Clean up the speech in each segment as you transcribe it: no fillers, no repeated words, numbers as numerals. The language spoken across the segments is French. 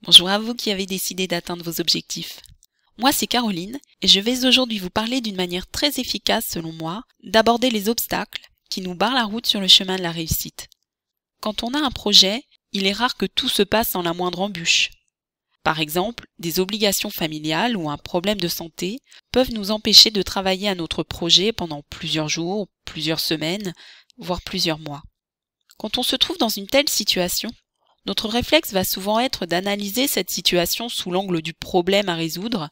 Bonjour à vous qui avez décidé d'atteindre vos objectifs. Moi c'est Caroline et je vais aujourd'hui vous parler d'une manière très efficace selon moi d'aborder les obstacles qui nous barrent la route sur le chemin de la réussite. Quand on a un projet, il est rare que tout se passe sans la moindre embûche. Par exemple, des obligations familiales ou un problème de santé peuvent nous empêcher de travailler à notre projet pendant plusieurs jours, plusieurs semaines, voire plusieurs mois. Quand on se trouve dans une telle situation, notre réflexe va souvent être d'analyser cette situation sous l'angle du problème à résoudre,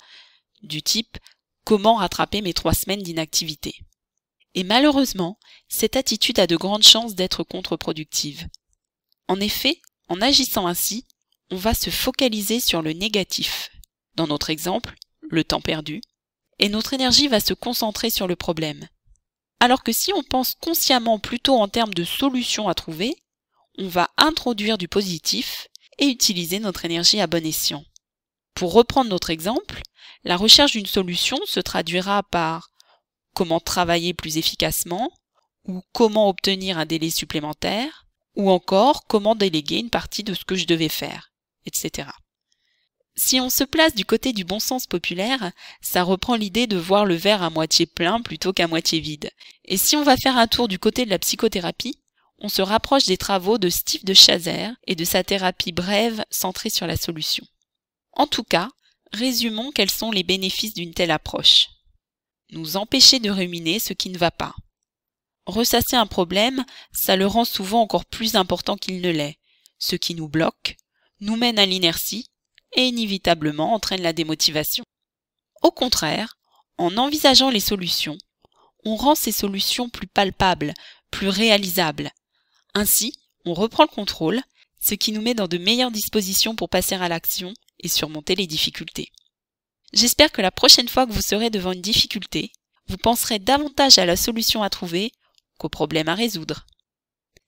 du type « comment rattraper mes 3 semaines d'inactivité ?» Et malheureusement, cette attitude a de grandes chances d'être contre-productive. En effet, en agissant ainsi, on va se focaliser sur le négatif, dans notre exemple, le temps perdu, et notre énergie va se concentrer sur le problème. Alors que si on pense consciemment plutôt en termes de solutions à trouver, on va introduire du positif et utiliser notre énergie à bon escient. Pour reprendre notre exemple, la recherche d'une solution se traduira par comment travailler plus efficacement, ou comment obtenir un délai supplémentaire, ou encore comment déléguer une partie de ce que je devais faire, etc. Si on se place du côté du bon sens populaire, ça reprend l'idée de voir le verre à moitié plein plutôt qu'à moitié vide. Et si on va faire un tour du côté de la psychothérapie, on se rapproche des travaux de Steve de Chazer et de sa thérapie brève centrée sur la solution. En tout cas, résumons quels sont les bénéfices d'une telle approche. Nous empêcher de ruminer ce qui ne va pas. Ressasser un problème, ça le rend souvent encore plus important qu'il ne l'est. Ce qui nous bloque, nous mène à l'inertie et inévitablement entraîne la démotivation. Au contraire, en envisageant les solutions, on rend ces solutions plus palpables, plus réalisables. Ainsi, on reprend le contrôle, ce qui nous met dans de meilleures dispositions pour passer à l'action et surmonter les difficultés. J'espère que la prochaine fois que vous serez devant une difficulté, vous penserez davantage à la solution à trouver qu'au problème à résoudre.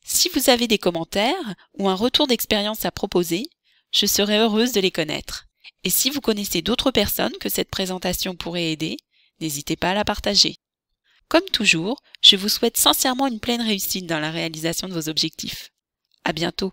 Si vous avez des commentaires ou un retour d'expérience à proposer, je serai heureuse de les connaître. Et si vous connaissez d'autres personnes que cette présentation pourrait aider, n'hésitez pas à la partager. Comme toujours, je vous souhaite sincèrement une pleine réussite dans la réalisation de vos objectifs. À bientôt!